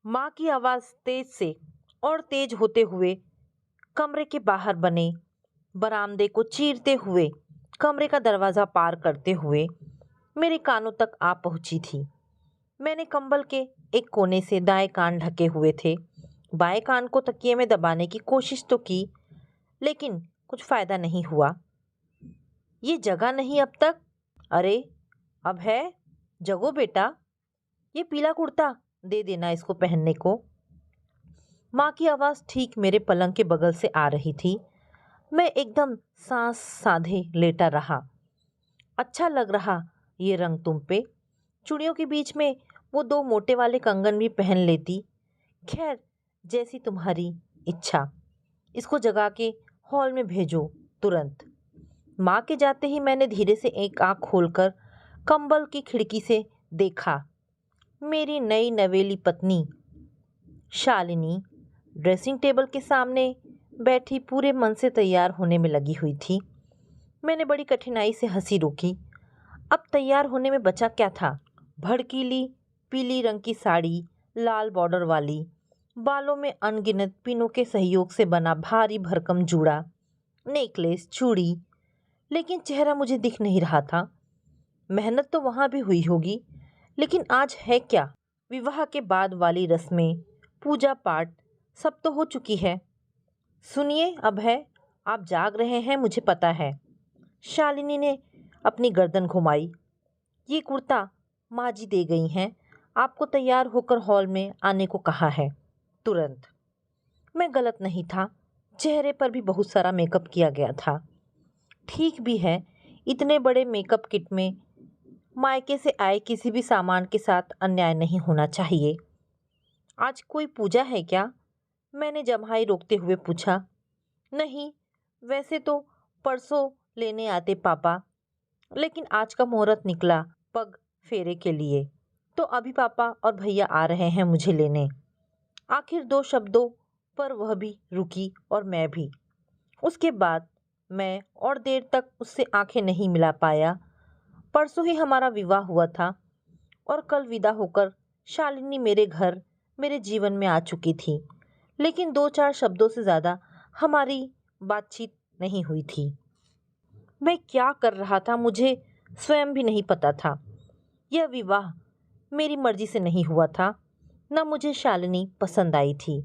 माँ की आवाज़ तेज से और तेज होते हुए कमरे के बाहर बने बरामदे को चीरते हुए कमरे का दरवाज़ा पार करते हुए मेरे कानों तक आ पहुंची थी। मैंने कंबल के एक कोने से दाएं कान ढके हुए थे। बाएं कान को तकिए में दबाने की कोशिश तो की, लेकिन कुछ फ़ायदा नहीं हुआ। ये जगह नहीं अब तक। अरे, अब है। जगो बेटा। ये पीला कुर्ता दे देना इसको पहनने को। माँ की आवाज़ ठीक मेरे पलंग के बगल से आ रही थी। मैं एकदम सांस साधे लेटा रहा। अच्छा लग रहा ये रंग तुम पे। चूड़ियों के बीच में वो दो मोटे वाले कंगन भी पहन लेती। खैर, जैसी तुम्हारी इच्छा। इसको जगा के हॉल में भेजो तुरंत। माँ के जाते ही मैंने धीरे से एक आंख खोलकर कंबल की खिड़की से देखा। मेरी नई नवेली पत्नी शालिनी ड्रेसिंग टेबल के सामने बैठी पूरे मन से तैयार होने में लगी हुई थी। मैंने बड़ी कठिनाई से हंसी रोकी। अब तैयार होने में बचा क्या था। भड़कीली पीली रंग की साड़ी, लाल बॉर्डर वाली, बालों में अनगिनत पिनों के सहयोग से बना भारी भरकम जूड़ा, नेकलेस, चूड़ी। लेकिन चेहरा मुझे दिख नहीं रहा था। मेहनत तो वहाँ भी हुई होगी, लेकिन आज है क्या। विवाह के बाद वाली रस्में, पूजा पाठ सब तो हो चुकी है। सुनिए, अब है। आप जाग रहे हैं, मुझे पता है। शालिनी ने अपनी गर्दन घुमाई। ये कुर्ता माँ जी दे गई हैं। आपको तैयार होकर हॉल में आने को कहा है, तुरंत। मैं गलत नहीं था। चेहरे पर भी बहुत सारा मेकअप किया गया था। ठीक भी है, इतने बड़े मेकअप किट में मायके से आए किसी भी सामान के साथ अन्याय नहीं होना चाहिए। आज कोई पूजा है क्या? मैंने जम्हाई रोकते हुए पूछा। नहीं, वैसे तो परसों लेने आते पापा, लेकिन आज का मुहूर्त निकला पग फेरे के लिए, तो अभी पापा और भैया आ रहे हैं मुझे लेने। आखिर दो शब्दों पर वह भी रुकी और मैं भी। उसके बाद मैं और देर तक उससे आंखें नहीं मिला पाया। परसों ही हमारा विवाह हुआ था और कल विदा होकर शालिनी मेरे घर, मेरे जीवन में आ चुकी थी। लेकिन दो चार शब्दों से ज़्यादा हमारी बातचीत नहीं हुई थी। मैं क्या कर रहा था मुझे स्वयं भी नहीं पता था। यह विवाह मेरी मर्जी से नहीं हुआ था। न मुझे शालिनी पसंद आई थी,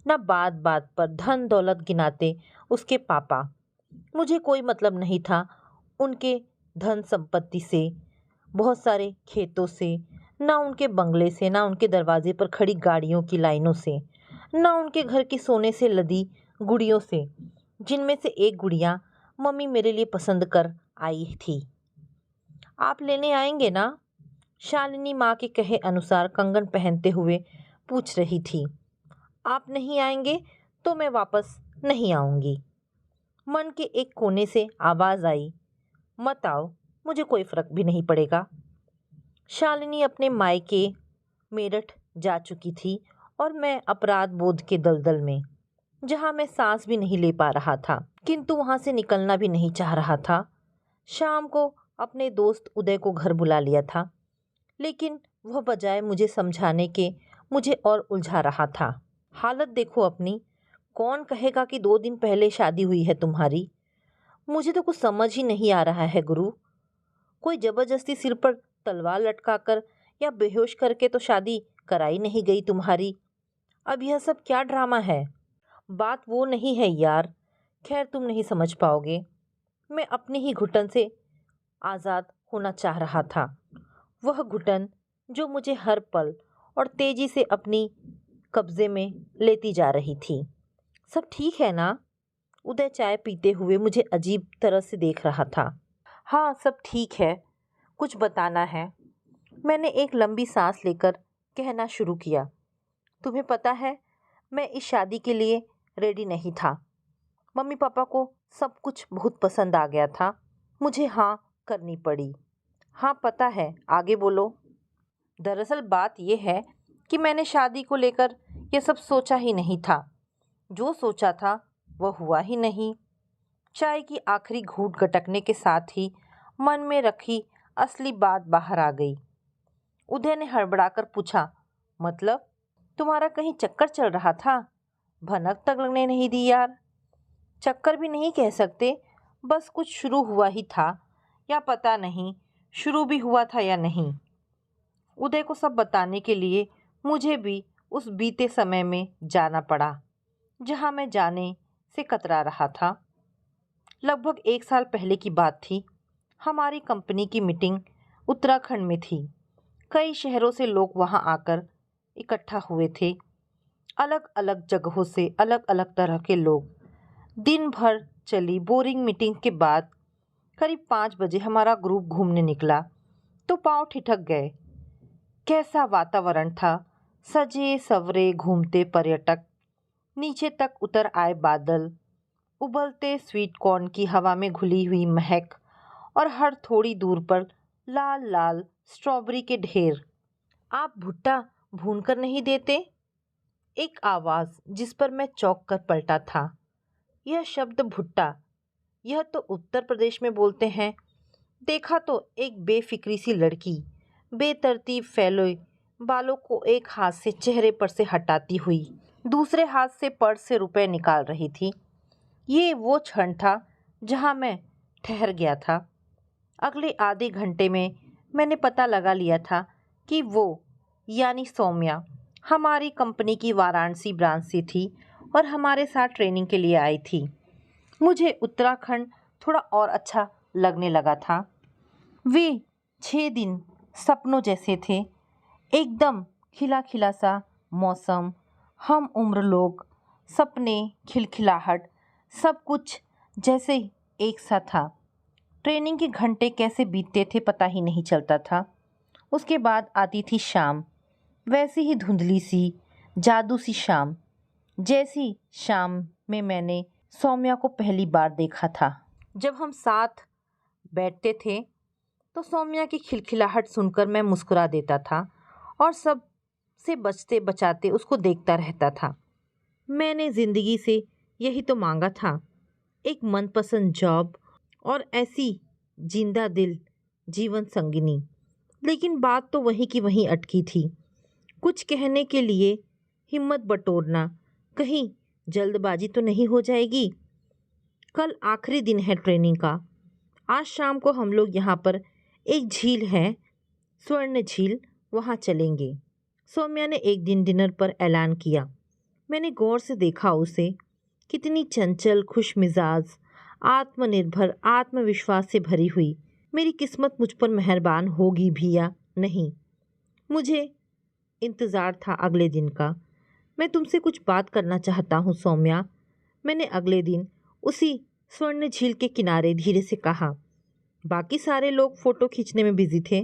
न बात बात पर धन दौलत गिनाते उसके पापा। मुझे कोई मतलब नहीं था उनके धन संपत्ति से, बहुत सारे खेतों से, ना उनके बंगले से, ना उनके दरवाजे पर खड़ी गाड़ियों की लाइनों से, ना उनके घर की सोने से लदी गुड़ियों से, जिनमें से एक गुड़िया मम्मी मेरे लिए पसंद कर आई थी। आप लेने आएंगे ना? शालिनी माँ के कहे अनुसार कंगन पहनते हुए पूछ रही थी। आप नहीं आएंगे तो मैं वापस नहीं आऊंगी। मन के एक कोने से आवाज़ आई, मत आओ, मुझे कोई फर्क भी नहीं पड़ेगा। शालिनी अपने मायके मेरठ जा चुकी थी और मैं अपराध बोध के दलदल में, जहाँ मैं सांस भी नहीं ले पा रहा था, किंतु वहाँ से निकलना भी नहीं चाह रहा था। शाम को अपने दोस्त उदय को घर बुला लिया था, लेकिन वह बजाय मुझे समझाने के मुझे और उलझा रहा था। हालत देखो अपनी। कौन कहेगा कि 2 दिन पहले शादी हुई है तुम्हारी। मुझे तो कुछ समझ ही नहीं आ रहा है गुरु। कोई जबरदस्ती सिर पर तलवार लटकाकर या बेहोश करके तो शादी कराई नहीं गई तुम्हारी। अब यह सब क्या ड्रामा है। बात वो नहीं है यार। खैर, तुम नहीं समझ पाओगे। मैं अपनी ही घुटन से आज़ाद होना चाह रहा था। वह घुटन जो मुझे हर पल और तेजी से अपनी कब्जे में लेती जा रही थी। सब ठीक है ना? उदय चाय पीते हुए मुझे अजीब तरह से देख रहा था। हाँ, सब ठीक है। कुछ बताना है। मैंने एक लंबी सांस लेकर कहना शुरू किया। तुम्हें पता है, मैं इस शादी के लिए रेडी नहीं था। मम्मी पापा को सब कुछ बहुत पसंद आ गया था। मुझे हाँ करनी पड़ी। हाँ पता है, आगे बोलो। दरअसल बात यह है कि मैंने शादी को लेकर यह सब सोचा ही नहीं था। जो सोचा था वह हुआ ही नहीं। चाय की आखिरी घूंट गटकने के साथ ही मन में रखी असली बात बाहर आ गई। उदय ने हड़बड़ाकर पूछा, मतलब? तुम्हारा कहीं चक्कर चल रहा था? भनक तक लगने नहीं दी यार। चक्कर भी नहीं कह सकते, बस कुछ शुरू हुआ ही था, या पता नहीं शुरू भी हुआ था या नहीं। उदय को सब बताने के लिए मुझे भी उस बीते समय में जाना पड़ा जहाँ मैं जाने से कतरा रहा था। लगभग 1 साल पहले की बात थी। हमारी कंपनी की मीटिंग उत्तराखंड में थी। कई शहरों से लोग वहाँ आकर इकट्ठा हुए थे। अलग अलग जगहों से अलग अलग तरह के लोग। दिन भर चली बोरिंग मीटिंग के बाद करीब 5 बजे हमारा ग्रुप घूमने निकला तो पाँव ठिठक गए। कैसा वातावरण था! सजे सवरे घूमते पर्यटक, नीचे तक उतर आए बादल, उबलते स्वीट कॉर्न की हवा में घुली हुई महक और हर थोड़ी दूर पर लाल लाल स्ट्रॉबेरी के ढेर। आप भुट्टा भून कर नहीं देते? एक आवाज़ जिस पर मैं चौंक कर पलटा था। यह शब्द भुट्टा, यह तो उत्तर प्रदेश में बोलते हैं। देखा तो एक बेफिक्री सी लड़की बेतरतीब फैले बालों को एक हाथ से चेहरे पर से हटाती हुई दूसरे हाथ से पर्स से रुपए निकाल रही थी। ये वो क्षण था जहाँ मैं ठहर गया था। अगले आधे घंटे में मैंने पता लगा लिया था कि वो यानी सौम्या हमारी कंपनी की वाराणसी ब्रांच से थी और हमारे साथ ट्रेनिंग के लिए आई थी। मुझे उत्तराखंड थोड़ा और अच्छा लगने लगा था। वे 6 दिन सपनों जैसे थे। एकदम खिला खिला सा मौसम, हम उम्र लोग, सपने, खिलखिलाहट, सब कुछ जैसे एक सा था। ट्रेनिंग के घंटे कैसे बीतते थे पता ही नहीं चलता था। उसके बाद आती थी शाम, वैसी ही धुंधली सी, जादू सी शाम, जैसी शाम में मैंने सौम्या को पहली बार देखा था। जब हम साथ बैठते थे तो सौम्या की खिलखिलाहट सुनकर मैं मुस्कुरा देता था और सब से बचते बचाते उसको देखता रहता था। मैंने ज़िंदगी से यही तो मांगा था, एक मनपसंद जॉब और ऐसी जिंदा दिल जीवन संगिनी। लेकिन बात तो वहीं की वहीं अटकी थी। कुछ कहने के लिए हिम्मत बटोरना, कहीं जल्दबाजी तो नहीं हो जाएगी। कल आखिरी दिन है ट्रेनिंग का। आज शाम को हम लोग यहाँ पर एक झील है, स्वर्ण झील, वहाँ चलेंगे। सौम्या ने एक दिन डिनर पर ऐलान किया। मैंने गौर से देखा उसे, कितनी चंचल, खुशमिजाज, आत्मनिर्भर, आत्मविश्वास से भरी हुई। मेरी किस्मत मुझ पर मेहरबान होगी भी या नहीं, मुझे इंतज़ार था अगले दिन का। मैं तुमसे कुछ बात करना चाहता हूँ सौम्या, मैंने अगले दिन उसी स्वर्ण झील के किनारे धीरे से कहा। बाकी सारे लोग फ़ोटो खींचने में बिजी थे।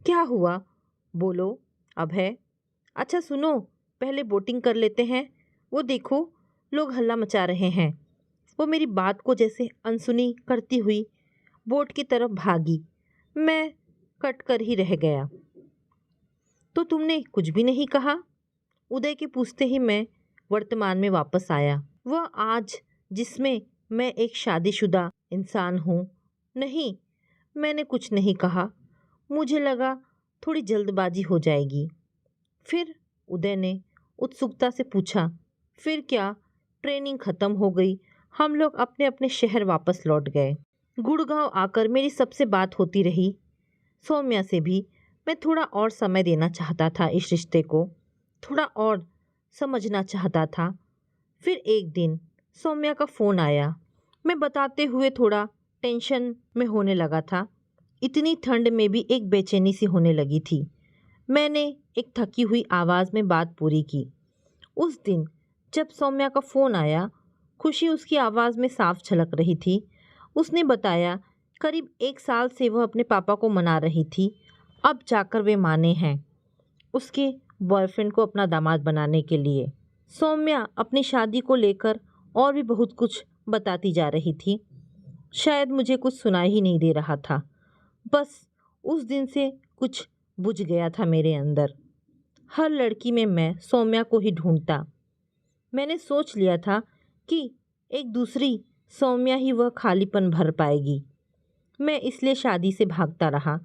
क्या हुआ, बोलो अभय? अच्छा सुनो, पहले बोटिंग कर लेते हैं। वो देखो, लोग हल्ला मचा रहे हैं। वो मेरी बात को जैसे अनसुनी करती हुई बोट की तरफ भागी। मैं कट कर ही रह गया। तो तुमने कुछ भी नहीं कहा? उदय के पूछते ही मैं वर्तमान में वापस आया। वह आज जिसमें मैं एक शादीशुदा इंसान हूँ। नहीं, मैंने कुछ नहीं कहा। मुझे लगा थोड़ी जल्दबाजी हो जाएगी। फिर उदय ने उत्सुकता से पूछा, फिर क्या? ट्रेनिंग ख़त्म हो गई, हम लोग अपने अपने शहर वापस लौट गए। गुड़गांव आकर मेरी सबसे बात होती रही। सौम्या से भी मैं थोड़ा और समय देना चाहता था, इस रिश्ते को थोड़ा और समझना चाहता था। फिर एक दिन सौम्या का फ़ोन आया। मैं बताते हुए थोड़ा टेंशन में होने लगा था। इतनी ठंड में भी एक बेचैनी सी होने लगी थी। मैंने एक थकी हुई आवाज़ में बात पूरी की। उस दिन जब सौम्या का फ़ोन आया, खुशी उसकी आवाज़ में साफ झलक रही थी। उसने बताया करीब 1 साल से वह अपने पापा को मना रही थी, अब जाकर वे माने हैं उसके बॉयफ्रेंड को अपना दामाद बनाने के लिए। सौम्या अपनी शादी को लेकर और भी बहुत कुछ बताती जा रही थी। शायद मुझे कुछ सुनाई ही नहीं दे रहा था। बस उस दिन से कुछ बुझ गया था मेरे अंदर। हर लड़की में मैं सौम्या को ही ढूंढता। मैंने सोच लिया था कि एक दूसरी सौम्या ही वह खालीपन भर पाएगी। मैं इसलिए शादी से भागता रहा।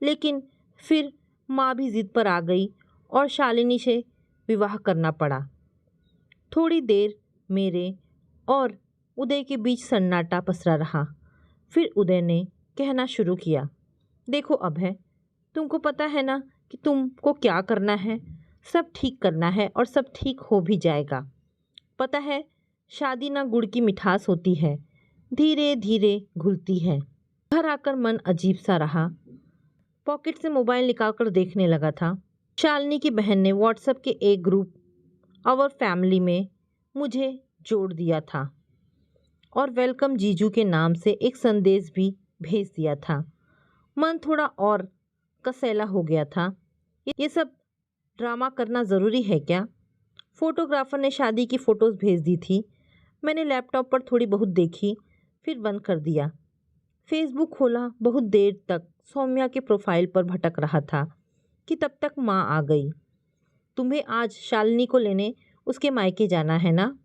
लेकिन फिर माँ भी ज़िद पर आ गई और शालिनी से विवाह करना पड़ा। थोड़ी देर मेरे और उदय के बीच सन्नाटा पसरा रहा। फिर उदय ने कहना शुरू किया, देखो अभय, तुमको पता है ना कि तुमको क्या करना है। सब ठीक करना है और सब ठीक हो भी जाएगा। पता है, शादी ना गुड़ की मिठास होती है, धीरे धीरे घुलती है। घर आकर मन अजीब सा रहा। पॉकेट से मोबाइल निकालकर देखने लगा था। शालिनी की बहन ने व्हाट्सएप के एक ग्रुप आवर फैमिली में मुझे जोड़ दिया था और वेलकम जीजू के नाम से एक संदेश भी भेज दिया था। मन थोड़ा और कसैला हो गया था। ये सब ड्रामा करना ज़रूरी है क्या? फोटोग्राफर ने शादी की फ़ोटोज़ भेज दी थी। मैंने लैपटॉप पर थोड़ी बहुत देखी, फिर बंद कर दिया। फेसबुक खोला, बहुत देर तक सौम्या के प्रोफाइल पर भटक रहा था कि तब तक माँ आ गई। तुम्हें आज शालिनी को लेने उसके मायके जाना है ना?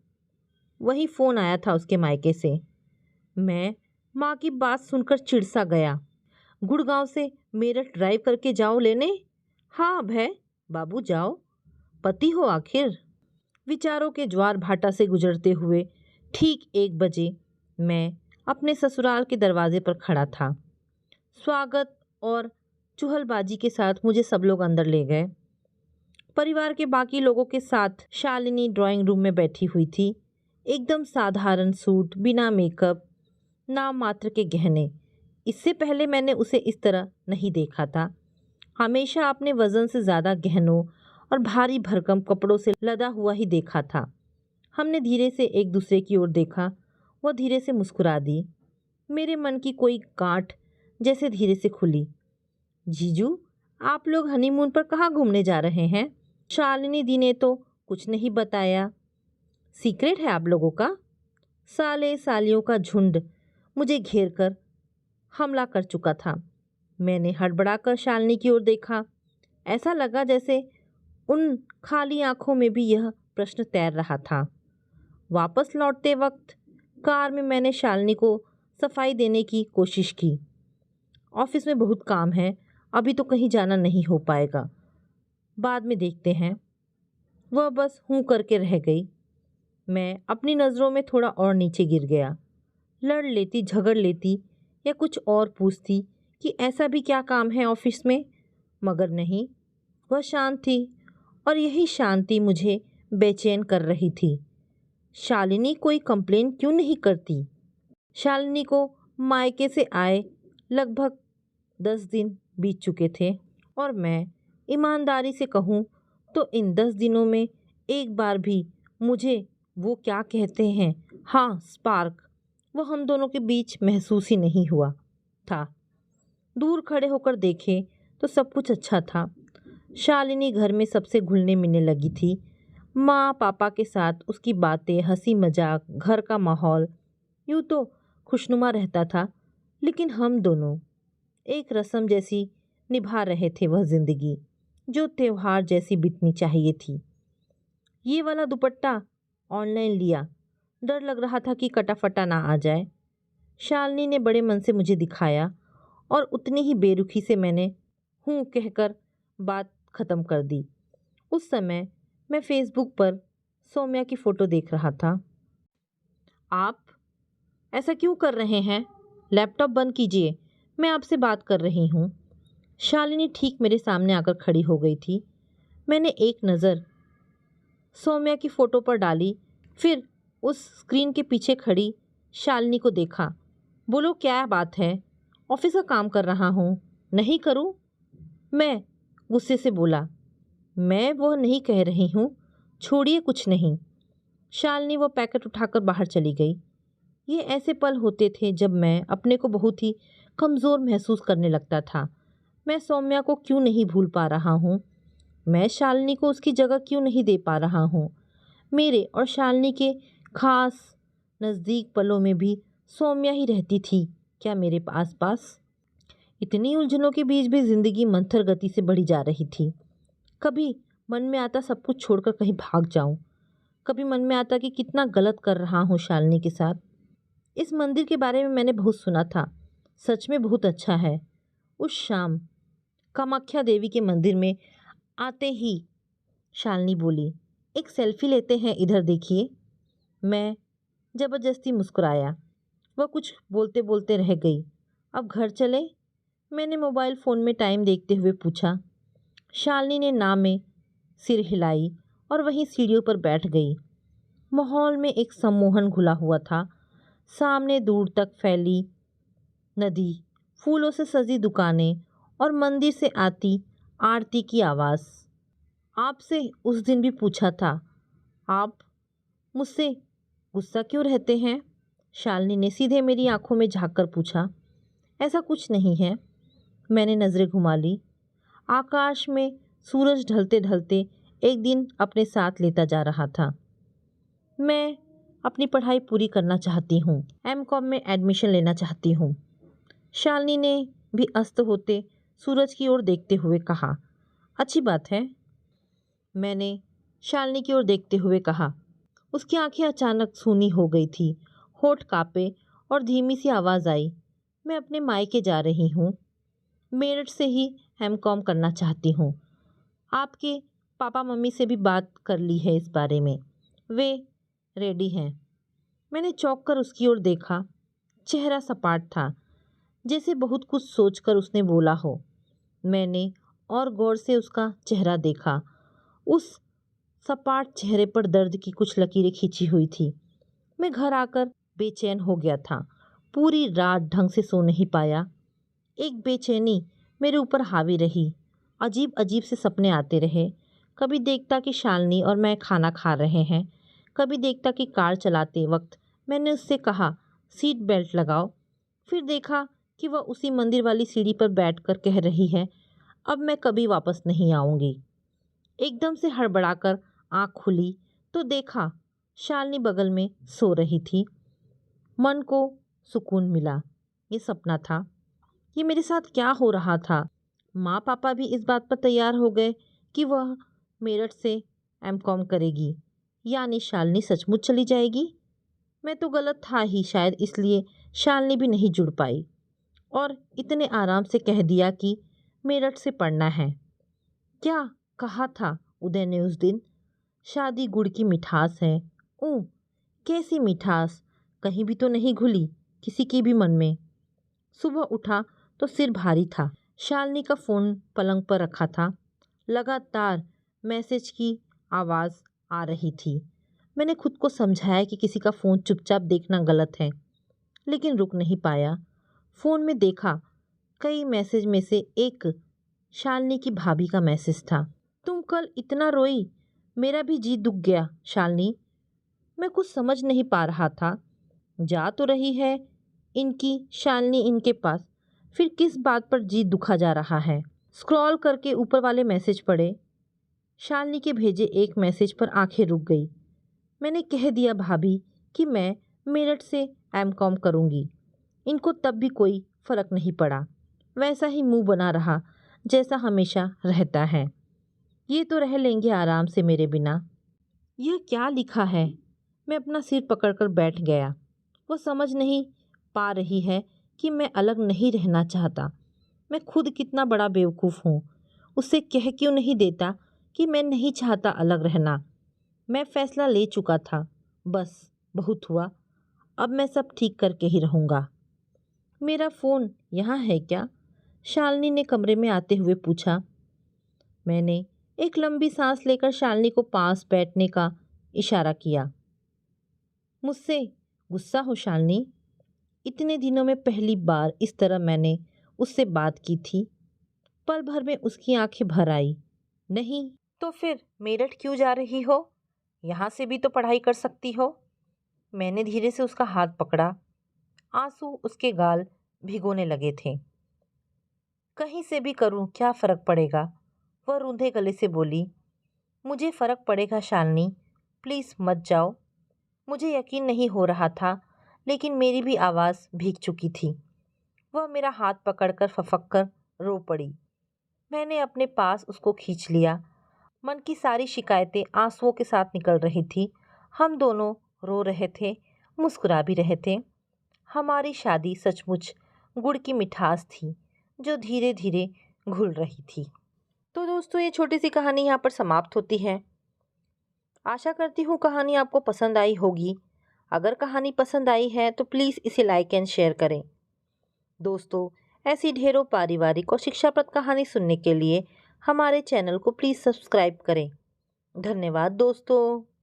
वही फ़ोन आया था उसके मायके से। मैं माँ की बात सुनकर चिढ़ गया। गुड़गांव से मेरठ ड्राइव करके जाओ लेने? हाँ अभय बाबू जाओ, पति हो आखिर। विचारों के ज्वार भाटा से गुजरते हुए ठीक 1 बजे मैं अपने ससुराल के दरवाजे पर खड़ा था। स्वागत और चुहलबाजी के साथ मुझे सब लोग अंदर ले गए। परिवार के बाकी लोगों के साथ शालिनी ड्राइंग रूम में बैठी हुई थी। एकदम साधारण सूट, बिना मेकअप, नाम मात्र के गहने। इससे पहले मैंने उसे इस तरह नहीं देखा था। हमेशा अपने वज़न से ज़्यादा गहनों और भारी भरकम कपड़ों से लदा हुआ ही देखा था। हमने धीरे से एक दूसरे की ओर देखा। वह धीरे से मुस्कुरा दी। मेरे मन की कोई गांठ जैसे धीरे से खुली। जीजू, आप लोग हनीमून पर कहाँ घूमने जा रहे हैं? शालिनी दी ने तो कुछ नहीं बताया। सीक्रेट है आप लोगों का? साले सालियों का झुंड मुझे घेर कर हमला कर चुका था। मैंने हड़बड़ाकर शालिनी की ओर देखा। ऐसा लगा जैसे उन खाली आंखों में भी यह प्रश्न तैर रहा था। वापस लौटते वक्त कार में मैंने शालिनी को सफाई देने की कोशिश की। ऑफिस में बहुत काम है, अभी तो कहीं जाना नहीं हो पाएगा, बाद में देखते हैं। वह बस हूँ करके रह गई। मैं अपनी नज़रों में थोड़ा और नीचे गिर गया। लड़ लेती, झगड़ लेती या कुछ और पूछती कि ऐसा भी क्या काम है ऑफिस में, मगर नहीं, वह शांत थी और यही शांति मुझे बेचैन कर रही थी। शालिनी कोई कंप्लेन क्यों नहीं करती? शालिनी को मायके से आए लगभग 10 दिन बीत चुके थे और मैं ईमानदारी से कहूँ तो इन 10 दिनों में एक बार भी मुझे वो क्या कहते हैं, हाँ स्पार्क, वो हम दोनों के बीच महसूस ही नहीं हुआ था। दूर खड़े होकर देखे तो सब कुछ अच्छा था। शालिनी घर में सबसे घुलने मिलने लगी थी। माँ पापा के साथ उसकी बातें, हंसी मजाक, घर का माहौल यूँ तो खुशनुमा रहता था। लेकिन हम दोनों एक रस्म जैसी निभा रहे थे, वह ज़िंदगी जो त्योहार जैसी बीतनी चाहिए थी। ये वाला दुपट्टा ऑनलाइन लिया, डर लग रहा था कि कटा फटा ना आ जाए। शालिनी ने बड़े मन से मुझे दिखाया और उतनी ही बेरुखी से मैंने हूँ कहकर बात ख़त्म कर दी। उस समय मैं फेसबुक पर सौम्या की फ़ोटो देख रहा था। आप ऐसा क्यों कर रहे हैं? लैपटॉप बंद कीजिए, मैं आपसे बात कर रही हूँ। शालिनी ठीक मेरे सामने आकर खड़ी हो गई थी। मैंने एक नज़र सौम्या की फ़ोटो पर डाली, फिर उस स्क्रीन के पीछे खड़ी शालिनी को देखा। बोलो क्या बात है? ऑफिस का काम कर रहा हूँ, नहीं करूँ? मैं गुस्से से बोला। मैं वह नहीं कह रही हूँ, छोड़िए कुछ नहीं। शालिनी वो पैकेट उठाकर बाहर चली गई। ये ऐसे पल होते थे जब मैं अपने को बहुत ही कमज़ोर महसूस करने लगता था। मैं सौम्या को क्यों नहीं भूल पा रहा हूँ? मैं शालिनी को उसकी जगह क्यों नहीं दे पा रहा हूँ? मेरे और शालिनी के खास नज़दीक पलों में भी सौम्या ही रहती थी क्या मेरे पास? इतनी उलझनों के बीच भी ज़िंदगी मंथर गति से बढ़ी जा रही थी। कभी मन में आता सब कुछ छोड़कर कहीं भाग जाऊं, कभी मन में आता कि कितना गलत कर रहा हूं शालिनी के साथ। इस मंदिर के बारे में मैंने बहुत सुना था, सच में बहुत अच्छा है। उस शाम कामाख्या देवी के मंदिर में आते ही शालिनी बोली। एक सेल्फी लेते हैं, इधर देखिए। मैं ज़बरदस्ती मुस्कुराया। वह कुछ बोलते बोलते रह गई। अब घर चले? मैंने मोबाइल फ़ोन में टाइम देखते हुए पूछा। शालिनी ने ना में सिर हिलाई और वहीं सीढ़ियों पर बैठ गई। माहौल में एक सम्मोहन घुला हुआ था। सामने दूर तक फैली नदी, फूलों से सजी दुकानें और मंदिर से आती आरती की आवाज़। आपसे उस दिन भी पूछा था, आप मुझसे गुस्सा क्यों रहते हैं? शालिनी ने सीधे मेरी आंखों में झांककर पूछा। ऐसा कुछ नहीं है। मैंने नज़रें घुमा ली। आकाश में सूरज ढलते ढलते एक दिन अपने साथ लेता जा रहा था। मैं अपनी पढ़ाई पूरी करना चाहती हूँ। एमकॉम में एडमिशन लेना चाहती हूँ। शालिनी ने भी अस्त होते सूरज की ओर देखते हुए कहा। अच्छी बात है। मैंने शालिनी की ओर देखते हुए कहा। उसकी आंखें अचानक सूनी हो गई थी। होठ कांपे और धीमी सी आवाज़ आई। मैं अपने मायके जा रही हूँ। मेरठ से ही एमकॉम करना चाहती हूँ। आपके पापा मम्मी से भी बात कर ली है इस बारे में। वे रेडी हैं। मैंने चौंक कर उसकी ओर देखा। चेहरा सपाट था, जैसे बहुत कुछ सोचकर उसने बोला हो। मैंने और गौर से उसका चेहरा देखा। उस सपाट चेहरे पर दर्द की कुछ लकीरें खींची हुई थी। मैं घर आकर बेचैन हो गया था। पूरी रात ढंग से सो नहीं पाया। एक बेचैनी मेरे ऊपर हावी रही। अजीब अजीब से सपने आते रहे। कभी देखता कि शालिनी और मैं खाना खा रहे हैं, कभी देखता कि कार चलाते वक्त मैंने उससे कहा सीट बेल्ट लगाओ। फिर देखा कि वह उसी मंदिर वाली सीढ़ी पर बैठकर कह रही है, अब मैं कभी वापस नहीं आऊँगी। एकदम से हड़बड़ाकर आँख खुली तो देखा शालिनी बगल में सो रही थी। मन को सुकून मिला। ये सपना था। ये मेरे साथ क्या हो रहा था? माँ पापा भी इस बात पर तैयार हो गए कि वह मेरठ से एमकॉम करेगी, यानी शालिनी सचमुच चली जाएगी। मैं तो गलत था ही, शायद इसलिए शालिनी भी नहीं जुड़ पाई और इतने आराम से कह दिया कि मेरठ से पढ़ना है। क्या कहा था उदय ने उस दिन? शादी गुड़ की मिठास है। कैसी मिठास? कहीं भी तो नहीं घुली किसी के भी मन में। सुबह उठा तो सिर भारी था। शालिनी का फ़ोन पलंग पर रखा था। लगातार मैसेज की आवाज़ आ रही थी। मैंने खुद को समझाया कि किसी का फ़ोन चुपचाप देखना गलत है, लेकिन रुक नहीं पाया। फ़ोन में देखा, कई मैसेज में से एक शालिनी की भाभी का मैसेज था। तुम कल इतना रोई, मेरा भी जी दुख गया शालिनी। मैं कुछ समझ नहीं पा रहा था। जा तो रही है इनकी शालिनी इनके पास, फिर किस बात पर जी दुखा जा रहा है? स्क्रॉल करके ऊपर वाले मैसेज पढ़े। शालिनी के भेजे एक मैसेज पर आंखें रुक गई। मैंने कह दिया भाभी कि मैं मेरठ से एमकॉम करूँगी। इनको तब भी कोई फ़र्क नहीं पड़ा। वैसा ही मुंह बना रहा जैसा हमेशा रहता है। ये तो रह लेंगे आराम से मेरे बिना। यह क्या लिखा है? मैं अपना सिर पकड़कर बैठ गया। वो समझ नहीं पा रही है कि मैं अलग नहीं रहना चाहता। मैं खुद कितना बड़ा बेवकूफ़ हूँ। उससे कह क्यों नहीं देता कि मैं नहीं चाहता अलग रहना। मैं फ़ैसला ले चुका था। बस बहुत हुआ। अब मैं सब ठीक करके ही रहूँगा। मेरा फ़ोन यहाँ है क्या? शालिनी ने कमरे में आते हुए पूछा। मैंने एक लंबी सांस लेकर शालिनी को पास बैठने का इशारा किया। मुझसे गुस्सा हो शालिनी? इतने दिनों में पहली बार इस तरह मैंने उससे बात की थी। पल भर में उसकी आंखें भर आई। नहीं तो फिर मेरठ क्यों जा रही हो? यहाँ से भी तो पढ़ाई कर सकती हो। मैंने धीरे से उसका हाथ पकड़ा। आंसू उसके गाल भिगोने लगे थे। कहीं से भी करूं क्या फ़र्क पड़ेगा? वह रूंधे गले से बोली। मुझे फ़र्क पड़ेगा शालिनी, प्लीज़ मत जाओ। मुझे यकीन नहीं हो रहा था, लेकिन मेरी भी आवाज़ भीग चुकी थी। वह मेरा हाथ पकड़कर फफक कर रो पड़ी। मैंने अपने पास उसको खींच लिया। मन की सारी शिकायतें आंसुओं के साथ निकल रही थी। हम दोनों रो रहे थे, मुस्कुरा भी रहे थे। हमारी शादी सचमुच गुड़ की मिठास थी जो धीरे धीरे घुल रही थी। तो दोस्तों, ये छोटी सी कहानी यहाँ पर समाप्त होती है। आशा करती हूँ कहानी आपको पसंद आई होगी। अगर कहानी पसंद आई है तो प्लीज़ इसे लाइक एंड शेयर करें। दोस्तों, ऐसी ढेरों पारिवारिक और शिक्षाप्रद कहानी सुनने के लिए हमारे चैनल को प्लीज़ सब्सक्राइब करें। धन्यवाद दोस्तों।